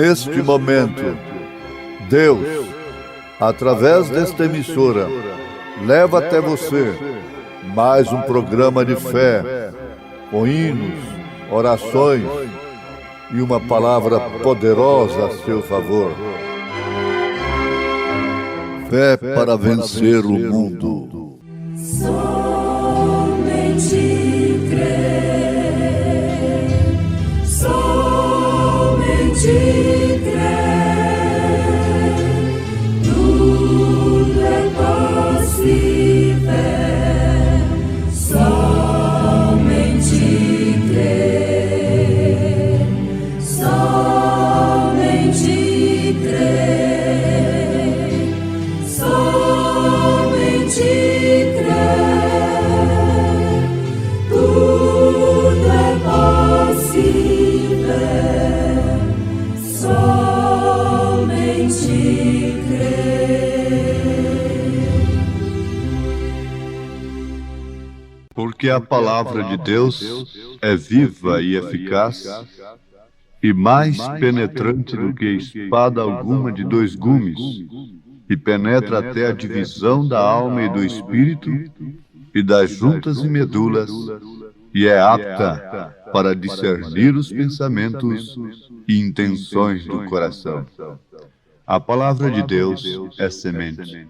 Neste momento, Deus, através desta emissora, leva até você mais um programa de fé, com hinos, orações e uma palavra poderosa a seu favor. Fé para vencer o mundo. Somente crer, somente crer, tudo é possível, somente crer, somente crer, somente crer, tudo é possível, somente crer. Porque a palavra de Deus é viva e eficaz, e mais penetrante do que espada alguma de dois gumes, e penetra até a divisão da alma e do espírito, e das juntas e medulas, e é apta para discernir os pensamentos e intenções do coração. A palavra de Deus é semente.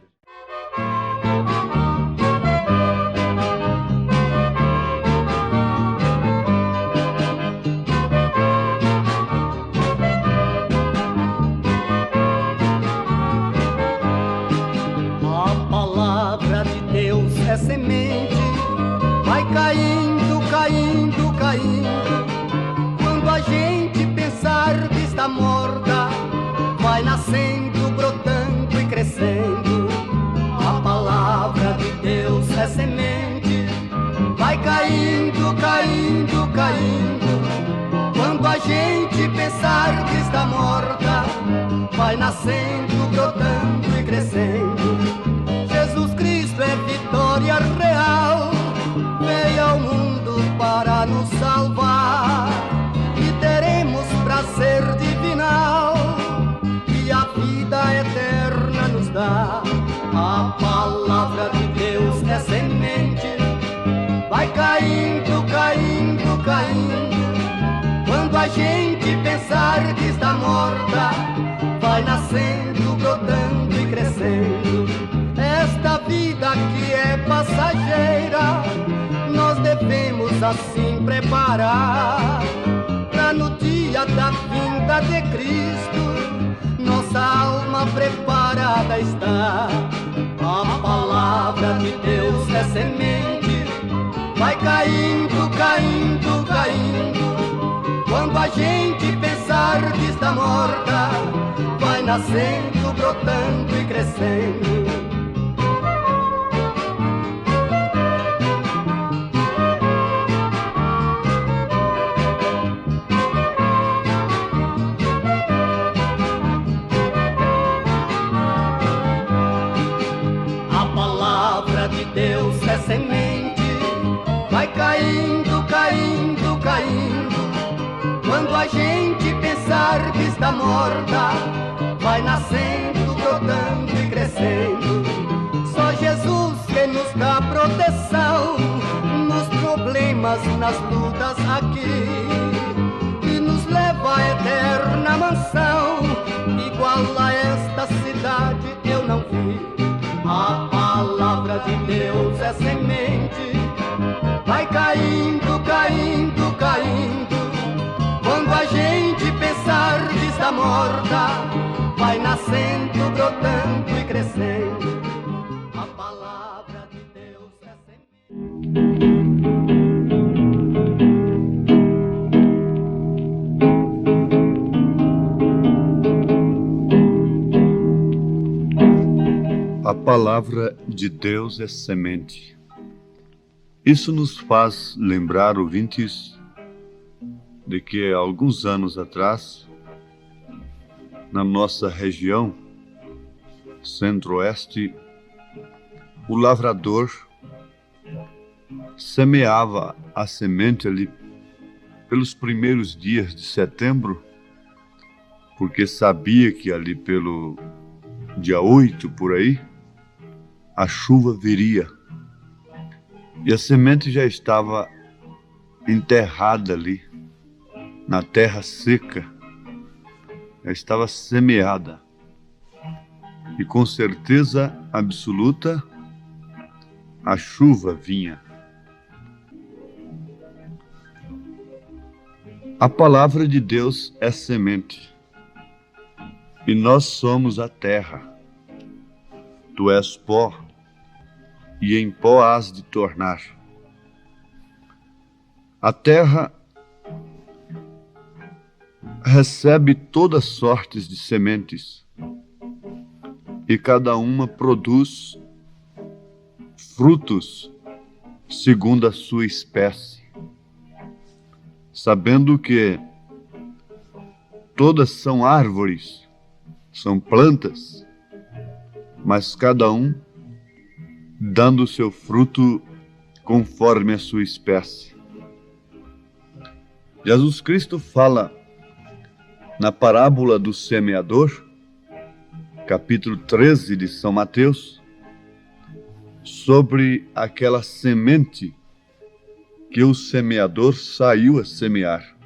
A palavra de Deus é semente, vai caindo, caindo, caindo. Quando a gente pensar que está morta, vai nascendo, brotando e crescendo. A palavra de Deus é semente, vai caindo, caindo, caindo. Quando a gente pensar que está morta, vai nascendo, brotando e crescendo. Jesus Cristo é vitória real, veio ao mundo para nos salvar, e teremos prazer divinal, e a vida eterna nos dá. A palavra de Deus é semente, vai caindo, caindo, caindo. Quando a gente pensar que está morta, vai nascendo, brotando e crescendo. Esta vida que é passageira, nós devemos assim preparar, pra no dia da vinda de Cristo, nossa alma preparada está. A palavra de Deus é semente, vai caindo, caindo, caindo. Quando a gente pensar que está morta, vai nascendo, brotando e crescendo. A palavra de Deus é semente, vai caindo, caindo, caindo. Quando a gente pensar que está morta, vai nascendo, brotando e crescendo. Só Jesus que nos dá proteção nos problemas, nas lutas aqui, e nos leva à eterna mansão. Igual a esta cidade eu não vi. A palavra de Deus é semente, vai caindo, caindo, caindo. Quando a gente pensar que está morta, vai nascendo, brotando e crescendo. A palavra de Deus é semente. A palavra de Deus é semente. Isso nos faz lembrar, ouvintes, de que há alguns anos atrás, na nossa região centro-oeste, o lavrador semeava a semente ali pelos primeiros dias de setembro, porque sabia que ali pelo dia 8 por aí, a chuva viria. E a semente já estava enterrada ali, na terra seca. Já estava semeada. E com certeza absoluta, a chuva vinha. A palavra de Deus é semente. E nós somos a terra. Tu és pó, e em pó hás de tornar. A terra recebe todas sortes de sementes, e cada uma produz frutos segundo a sua espécie, sabendo que todas são árvores, são plantas, mas cada um dando o seu fruto conforme a sua espécie. Jesus Cristo fala na parábola do semeador, capítulo 13 de São Mateus, sobre aquela semente que o semeador saiu a semear.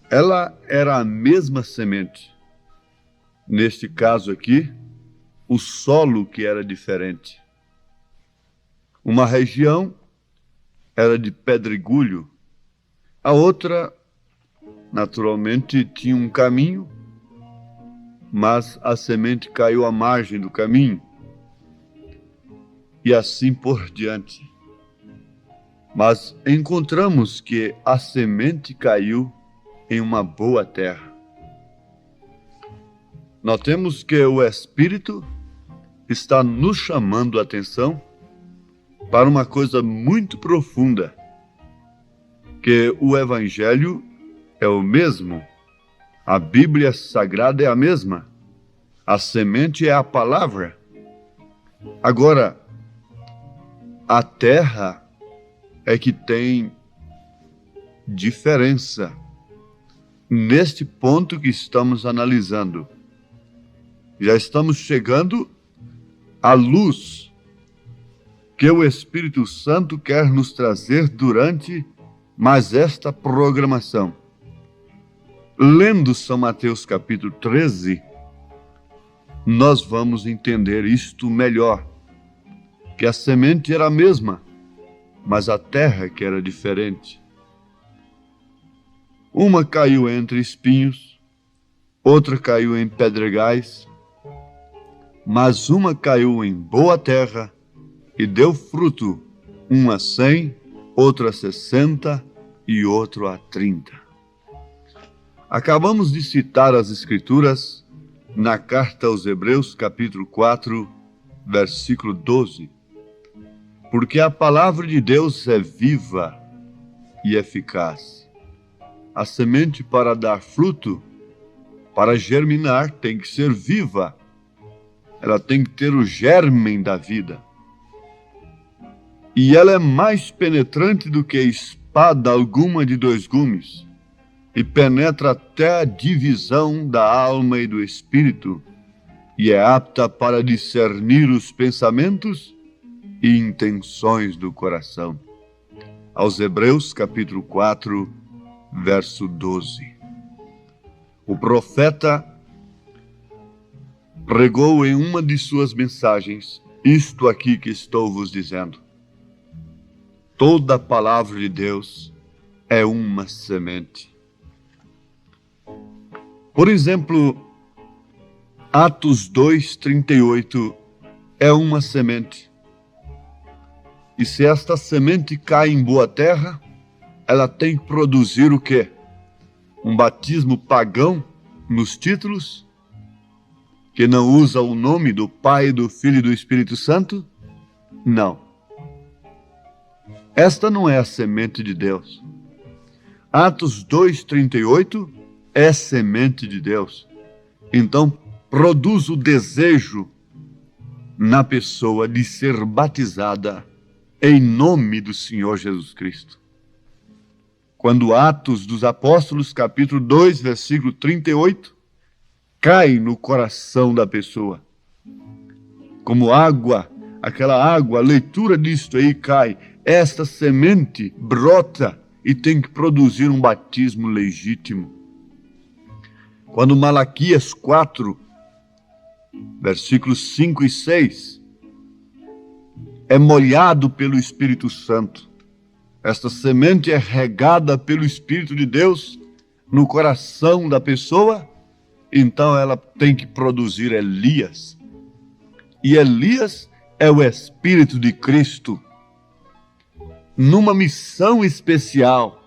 Ela era a mesma semente. Neste caso aqui, o solo que era diferente. Uma região era de pedregulho, a outra, naturalmente, tinha um caminho, mas a semente caiu à margem do caminho, e assim por diante. Mas encontramos que a semente caiu em uma boa terra. Notemos que o Espírito está nos chamando a atenção para uma coisa muito profunda, que o Evangelho é o mesmo, a Bíblia Sagrada é a mesma, a semente é a palavra. Agora, a terra é que tem diferença neste ponto que estamos analisando. Já estamos chegando à luz que o Espírito Santo quer nos trazer durante mais esta programação. Lendo São Mateus capítulo 13, nós vamos entender isto melhor, que a semente era a mesma, mas a terra que era diferente. Uma caiu entre espinhos, outra caiu em pedregais, mas uma caiu em boa terra e deu fruto, uma a 100, outra a 60 e outro a 30. Acabamos de citar as Escrituras na carta aos Hebreus, capítulo 4, versículo 12. Porque a palavra de Deus é viva e eficaz. A semente para dar fruto, para germinar, tem que ser viva. Ela tem que ter o germen da vida. E ela é mais penetrante do que espada alguma de 2 gumes, e penetra até a divisão da alma e do espírito, e é apta para discernir os pensamentos e intenções do coração. Aos Hebreus, capítulo 4, verso 12. O profeta pregou em uma de suas mensagens isto aqui que estou vos dizendo. Toda a palavra de Deus é uma semente. Por exemplo, Atos 2:38 é uma semente. E se esta semente cai em boa terra, ela tem que produzir o quê? Um batismo pagão nos títulos, que não usa o nome do Pai, do Filho e do Espírito Santo? Não. Esta não é a semente de Deus. Atos 2:38 é semente de Deus. Então, produz o desejo na pessoa de ser batizada em nome do Senhor Jesus Cristo. quando Atos dos Apóstolos, capítulo 2, versículo 38, cai no coração da pessoa. Como água, aquela água, a leitura disto aí cai. Esta semente brota e tem que produzir um batismo legítimo. Quando Malaquias 4, versículos 5 e 6, é molhado pelo Espírito Santo. Esta semente é regada pelo Espírito de Deus no coração da pessoa, então ela tem que produzir Elias. E Elias é o Espírito de Cristo, numa missão especial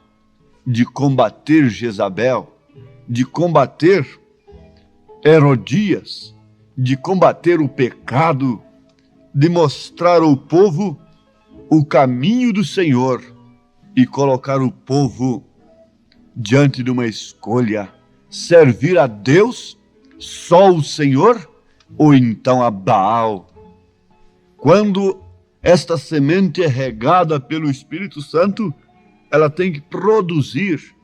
de combater Jezabel, de combater Herodias, de combater o pecado, de mostrar ao povo o caminho do Senhor e colocar o povo diante de uma escolha: servir a Deus, só o Senhor, ou então a Baal. Quando esta semente é regada pelo Espírito Santo, ela tem que produzir,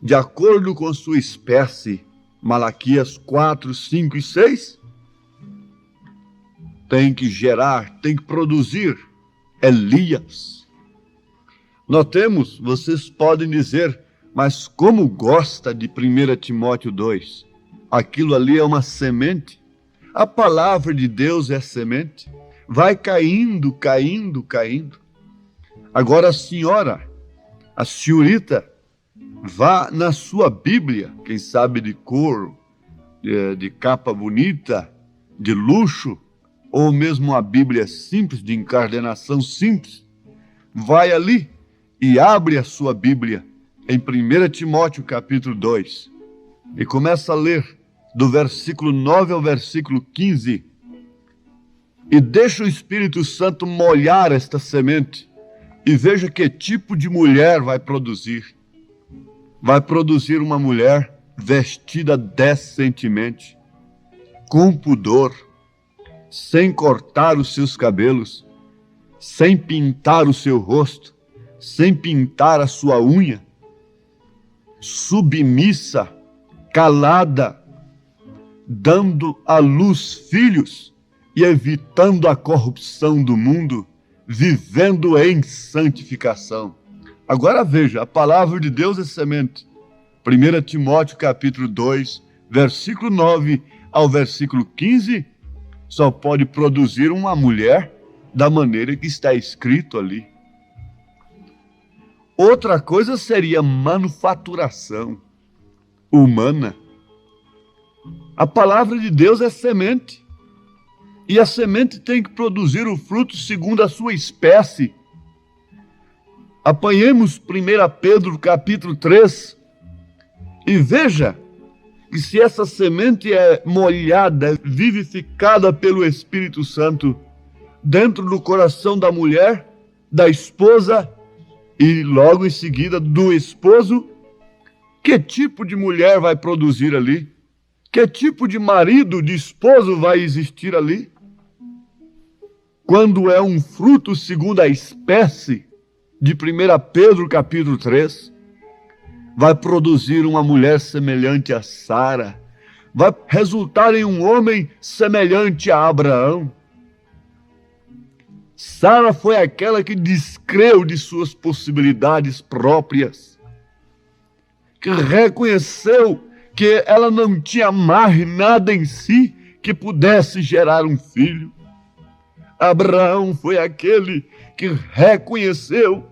de acordo com sua espécie, Malaquias 4, 5 e 6, tem que gerar, tem que produzir Elias. Notemos, vocês podem dizer, mas como gosta de 1 Timóteo 2? Aquilo ali é uma semente. A palavra de Deus é semente. Vai caindo, caindo, caindo. Agora a senhorita, vá na sua Bíblia, quem sabe de cor, de capa bonita, de luxo, ou mesmo uma Bíblia simples, de encardenação simples. Vai ali e abre a sua Bíblia em 1 Timóteo capítulo 2 e começa a ler do versículo 9 ao versículo 15 e deixa o Espírito Santo molhar esta semente e veja que tipo de mulher vai produzir. Vai produzir uma mulher vestida decentemente, com pudor, sem cortar os seus cabelos, sem pintar o seu rosto, sem pintar a sua unha, submissa, calada, dando à luz filhos e evitando a corrupção do mundo, vivendo em santificação. Agora veja, a palavra de Deus é semente. 1 Timóteo capítulo 2, versículo 9 ao versículo 15, só pode produzir uma mulher da maneira que está escrito ali. Outra coisa seria manufaturação humana. A palavra de Deus é semente. E a semente tem que produzir o fruto segundo a sua espécie. Apanhemos 1 Pedro capítulo 3 e veja que se essa semente é molhada, vivificada pelo Espírito Santo dentro do coração da mulher, da esposa e logo em seguida do esposo, que tipo de mulher vai produzir ali? Que tipo de marido, de esposo vai existir ali? Quando é um fruto segundo a espécie de 1 Pedro capítulo 3, vai produzir uma mulher semelhante a Sara, vai resultar em um homem semelhante a Abraão. Sara foi aquela que descreu de suas possibilidades próprias, que reconheceu que ela não tinha mais nada em si que pudesse gerar um filho. Abraão foi aquele que reconheceu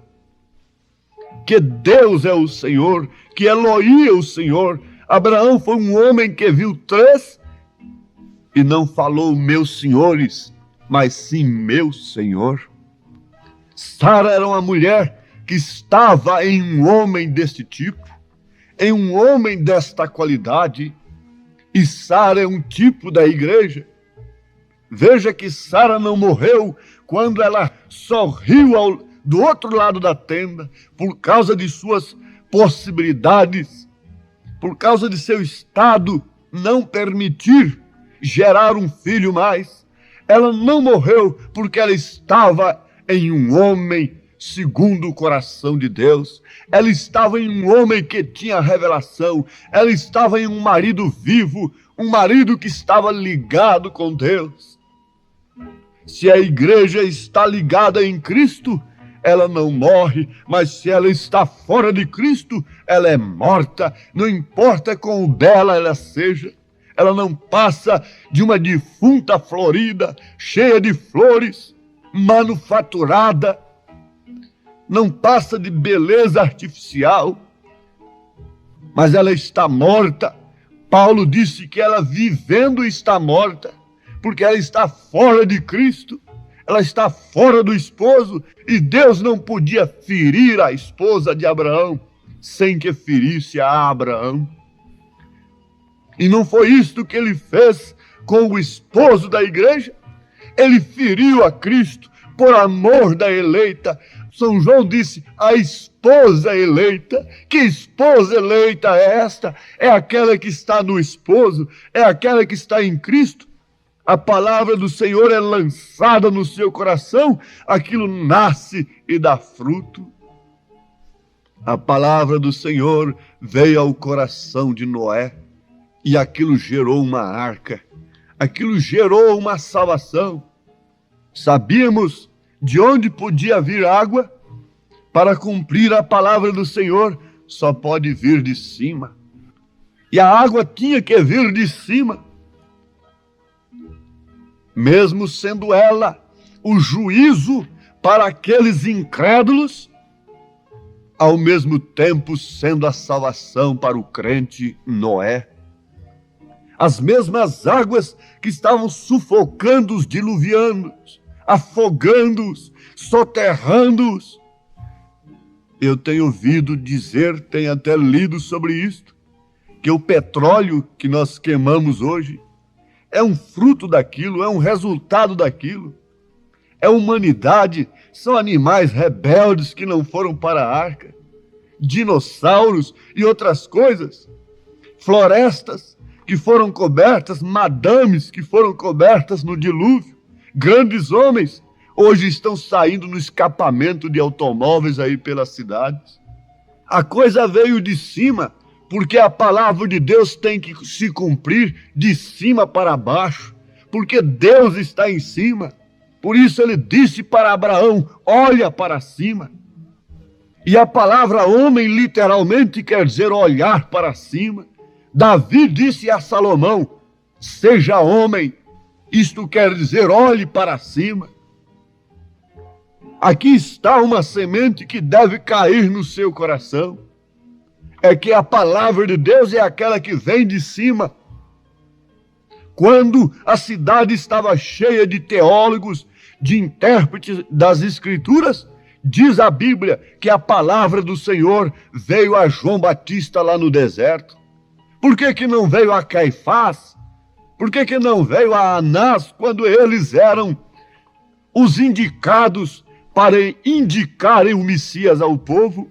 que Deus é o Senhor, que Elohim é o Senhor. Abraão foi um homem que viu 3 e não falou meus senhores, mas sim meu Senhor. Sara era uma mulher que estava em um homem deste tipo, em um homem desta qualidade, e Sara é um tipo da igreja. Veja que Sara não morreu quando ela sorriu do outro lado da tenda, por causa de suas possibilidades, por causa de seu estado não permitir gerar um filho mais. Ela não morreu porque ela estava em um homem segundo o coração de Deus. Ela estava em um homem que tinha revelação. Ela estava em um marido vivo, um marido que estava ligado com Deus. Se a igreja está ligada em Cristo, ela não morre, mas se ela está fora de Cristo, ela é morta, não importa quão bela ela seja. Ela não passa de uma defunta florida, cheia de flores, manufaturada, não passa de beleza artificial, mas ela está morta. Paulo disse que ela vivendo está morta, porque ela está fora de Cristo, ela está fora do esposo, e Deus não podia ferir a esposa de Abraão sem que ferisse a Abraão. E não foi isto que ele fez com o esposo da igreja? Ele feriu a Cristo por amor da eleita. São João disse, a esposa eleita. Que esposa eleita é esta? É aquela que está no esposo, é aquela que está em Cristo. A palavra do Senhor é lançada no seu coração, aquilo nasce e dá fruto. A palavra do Senhor veio ao coração de Noé e aquilo gerou uma arca, aquilo gerou uma salvação. Sabíamos de onde podia vir água? Para cumprir a palavra do Senhor, só pode vir de cima. E a água tinha que vir de cima. Mesmo sendo ela o juízo para aqueles incrédulos, ao mesmo tempo sendo a salvação para o crente Noé. As mesmas águas que estavam sufocando os diluvianos, afogando-os, soterrando-os. Eu tenho ouvido dizer, tenho até lido sobre isto, que o petróleo que nós queimamos hoje é um fruto daquilo, é um resultado daquilo. É humanidade, são animais rebeldes que não foram para a arca, dinossauros e outras coisas, florestas que foram cobertas, madames que foram cobertas no dilúvio, grandes homens hoje estão saindo no escapamento de automóveis aí pelas cidades. A coisa veio de cima, porque a palavra de Deus tem que se cumprir de cima para baixo, porque Deus está em cima. Por isso ele disse para Abraão, olha para cima. E a palavra homem literalmente quer dizer olhar para cima. Davi disse a Salomão, seja homem. Isto quer dizer olhe para cima. Aqui está uma semente que deve cair no seu coração. É que a palavra de Deus é aquela que vem de cima. Quando a cidade estava cheia de teólogos, de intérpretes das Escrituras, diz a Bíblia que a palavra do Senhor veio a João Batista lá no deserto. Por que não veio a Caifás? Por que não veio a Anás quando eles eram os indicados para indicarem o Messias ao povo?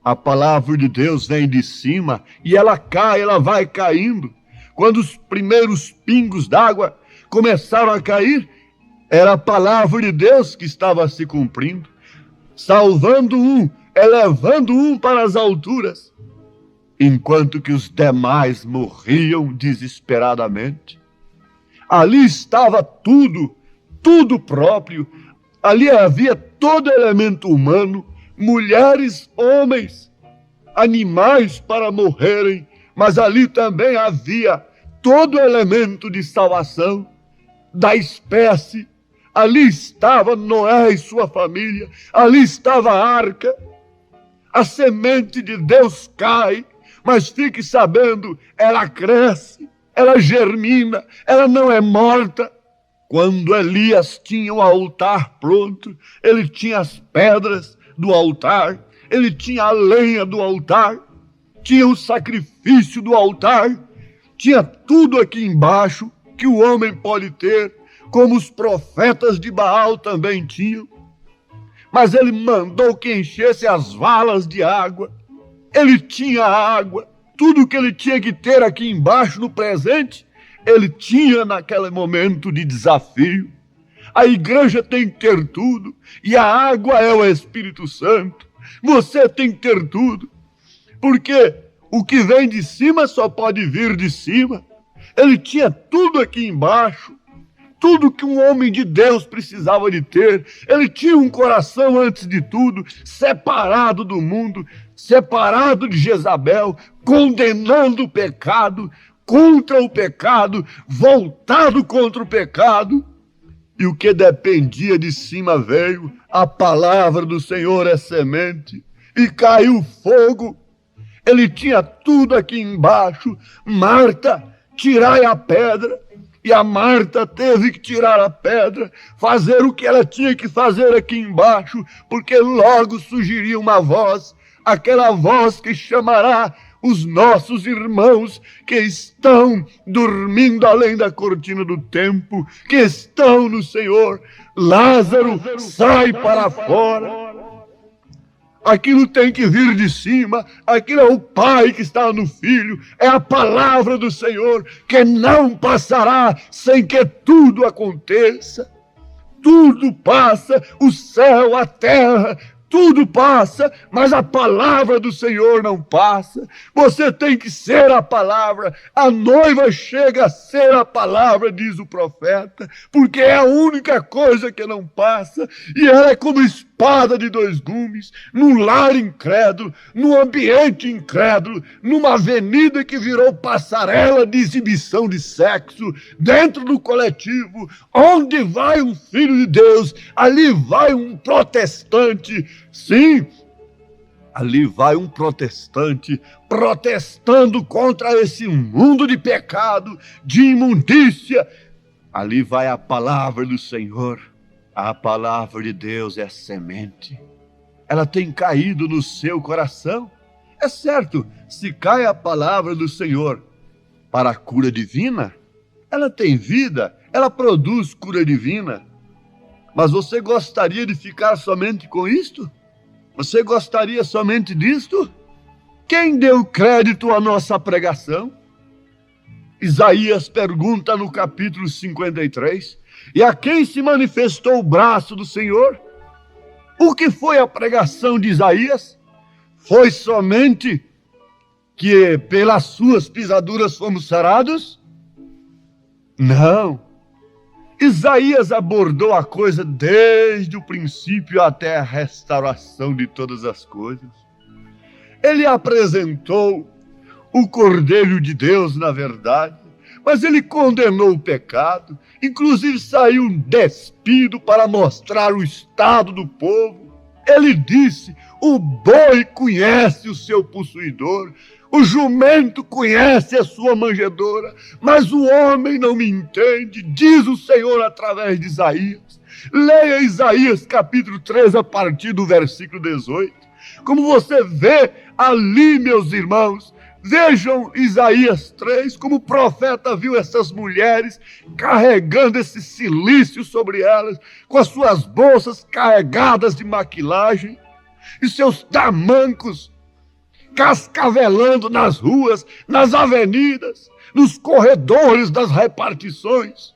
A palavra de Deus vem de cima e ela cai, ela vai caindo. Quando os primeiros pingos d'água começaram a cair, era a palavra de Deus que estava se cumprindo, salvando um, elevando um para as alturas, enquanto que os demais morriam desesperadamente. Ali estava tudo, tudo próprio. Ali havia todo elemento humano, mulheres, homens, animais para morrerem, mas ali também havia todo elemento de salvação da espécie. Ali estava Noé e sua família, ali estava a arca. A semente de Deus cai, mas fique sabendo, ela cresce, ela germina, ela não é morta. Quando Elias tinha o altar pronto, ele tinha as pedras do altar, ele tinha a lenha do altar, tinha o sacrifício do altar, tinha tudo aqui embaixo que o homem pode ter, como os profetas de Baal também tinham. Mas ele mandou que enchesse as valas de água. Ele tinha água, tudo que ele tinha que ter aqui embaixo no presente, ele tinha naquele momento de desafio. A igreja tem que ter tudo, e a água é o Espírito Santo. Você tem que ter tudo, porque o que vem de cima só pode vir de cima. Ele tinha tudo aqui embaixo, tudo que um homem de Deus precisava de ter. Ele tinha um coração, antes de tudo, separado do mundo, separado de Jezabel, condenando o pecado, contra o pecado, voltado contra o pecado. E o que dependia de cima veio. A palavra do Senhor é semente, e caiu fogo. Ele tinha tudo aqui embaixo. Marta, tirai a pedra. E a Marta teve que tirar a pedra, fazer o que ela tinha que fazer aqui embaixo, porque logo surgiria uma voz, aquela voz que chamará os nossos irmãos que estão dormindo além da cortina do tempo, que estão no Senhor. Lázaro, sai para fora. Aquilo tem que vir de cima, aquilo é o Pai que está no Filho, é a palavra do Senhor que não passará sem que tudo aconteça. Tudo passa, o céu, a terra, tudo passa, mas a palavra do Senhor não passa. Você tem que ser a palavra. A noiva chega a ser a palavra, diz o profeta, porque é a única coisa que não passa, e ela é como espada de dois gumes, num lar incrédulo, num ambiente incrédulo, numa avenida que virou passarela de exibição de sexo, dentro do coletivo. Onde vai um filho de Deus, ali vai um protestante. Sim, ali vai um protestante protestando contra esse mundo de pecado, de imundícia. Ali vai a palavra do Senhor. A palavra de Deus é semente. Ela tem caído no seu coração. É certo, se cai a palavra do Senhor para a cura divina, ela tem vida, ela produz cura divina. Mas você gostaria de ficar somente com isto? Você gostaria somente disto? Quem deu crédito à nossa pregação? Isaías pergunta no capítulo 53, e a quem se manifestou o braço do Senhor? O que foi a pregação de Isaías? Foi somente que pelas suas pisaduras fomos sarados? Não. Isaías abordou a coisa desde o princípio até a restauração de todas as coisas. Ele apresentou o Cordeiro de Deus, na verdade, mas ele condenou o pecado, inclusive saiu despido para mostrar o estado do povo. Ele disse: o boi conhece o seu possuidor, o jumento conhece a sua manjedoura, mas o homem não me entende, diz o Senhor através de Isaías. Leia Isaías capítulo 3, a partir do versículo 18. Como você vê ali, meus irmãos, vejam Isaías 3, como o profeta viu essas mulheres carregando esse silício sobre elas, com as suas bolsas carregadas de maquilagem, e seus tamancos cascavelando nas ruas, nas avenidas, nos corredores das repartições.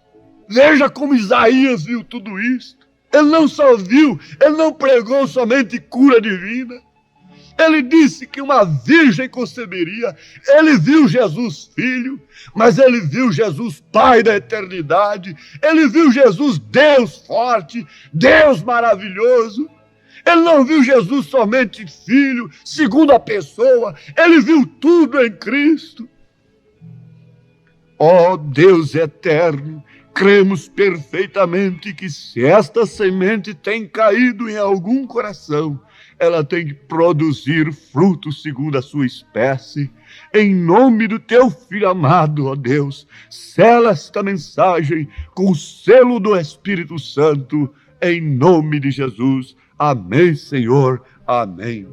Veja como Isaías viu tudo isso. Ele não só viu, ele não pregou somente cura divina. Ele disse que uma virgem conceberia. Ele viu Jesus Filho, mas ele viu Jesus Pai da eternidade. Ele viu Jesus Deus forte, Deus maravilhoso. Ele não viu Jesus somente Filho, segunda pessoa. Ele viu tudo em Cristo. Ó Deus eterno, cremos perfeitamente que se esta semente tem caído em algum coração, ela tem que produzir frutos segundo a sua espécie. Em nome do teu Filho amado, ó Deus, sela esta mensagem com o selo do Espírito Santo, em nome de Jesus. Amém, Senhor. Amém.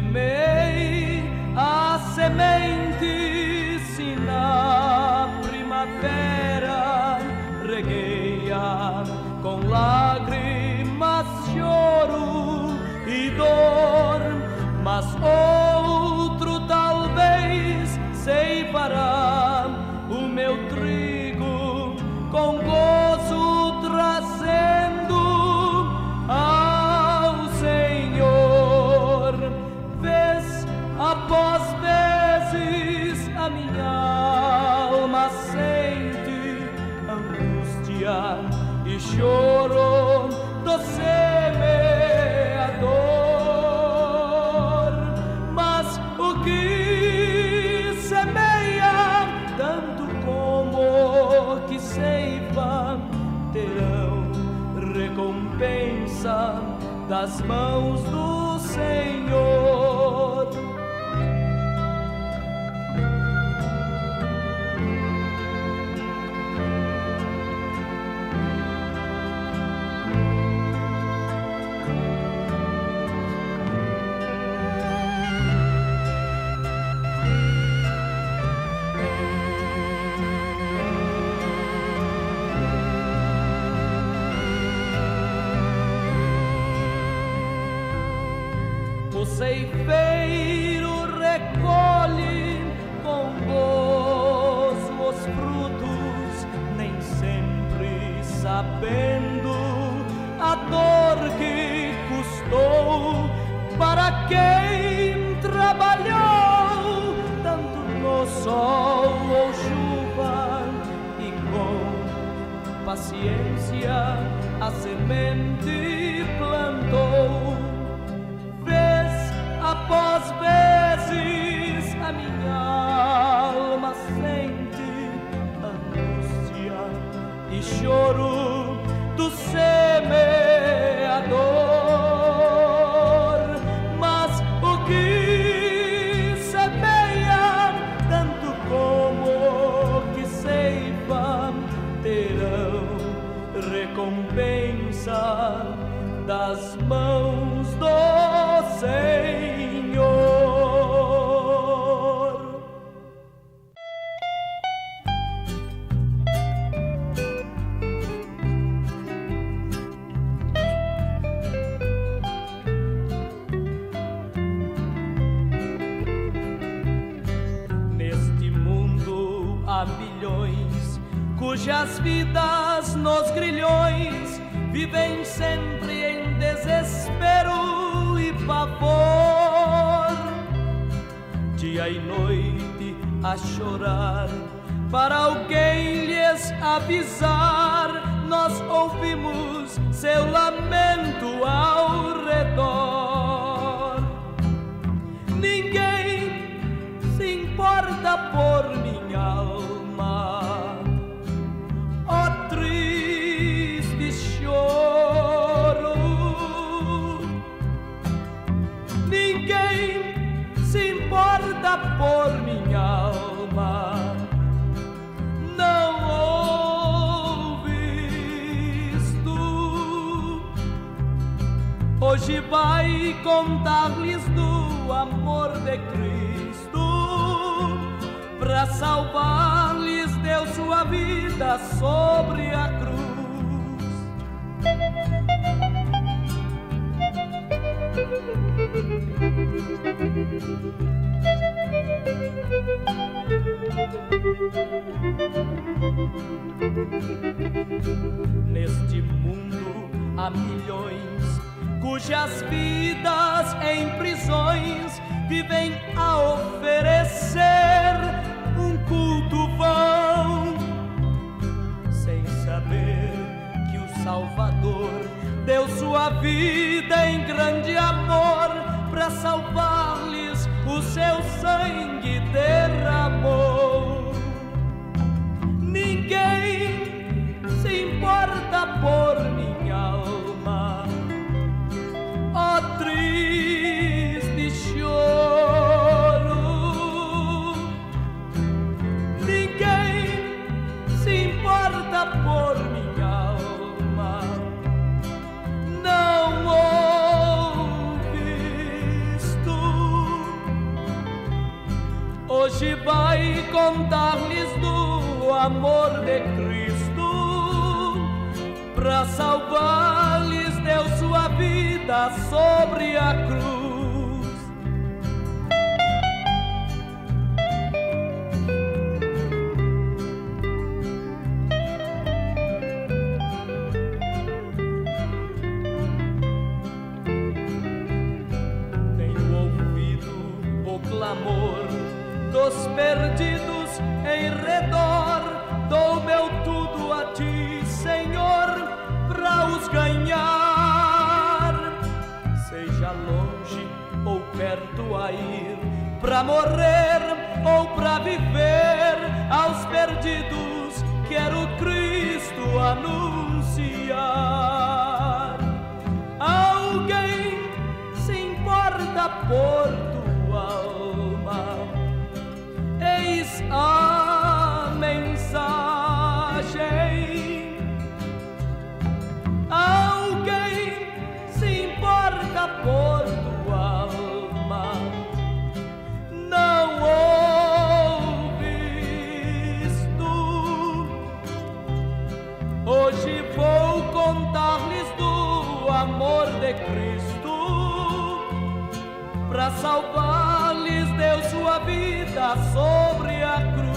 Semei a semente, se na primavera reguei-a com lágrimas, choro e dor, mas outro talvez ceifará o meu trigo com gozo, trazendo ao Senhor. Vez após vezes a minha alma sente angústia e choro do semeador, mas o que semeia, tanto como que ceifa, terão recompensa das mãos do Senhor. O ceifeiro recolhe com gozo os frutos, nem sempre sabendo a dor que custou para quem trabalhou tanto no sol ou chuva e com paciência a semente plantou. Após vezes a minha alma sente angústia e choro do semeador, mas o que semeia, tanto como que ceifa, terão recompensa das mãos do Senhor. Neste mundo há milhões cujas vidas nos grilhões vivem sempre em desespero e pavor, dia e noite a chorar para alguém lhes avisar. Nós ouvimos seu lamento ao redor. Ninguém se importa por minha alma, ó triste choro. Ninguém se importa por minha alma, não ouves tu? Hoje vai contar-lhes do amor de Cristo, para salvar-lhes deu sua vida sobre a cruz. Neste mundo há milhões cujas vidas em prisões vivem a oferecer um culto vão, sem saber que o Salvador deu sua vida em grande amor, para salvar-lhes o seu sangue derramou. Ninguém se importa por minha alma, ó triste choro. Ninguém se importa por minha alma, não ouves tu? Hoje vai contar-lhes do amor de Cristo, pra salvar-lhes deu sua vida sobre a cruz. Clamor dos perdidos em redor, dou meu tudo a ti, Senhor, pra os ganhar. Seja longe ou perto a ir, pra morrer ou pra viver, aos perdidos quero Cristo anunciar. Alguém se importa por tua alma? Eis a mensagem. Alguém se importa por tua alma? Não ouves tu? Hoje vou contar-lhes do amor de Cristo, pra salvar-lhes deu sua vida sobre a cruz.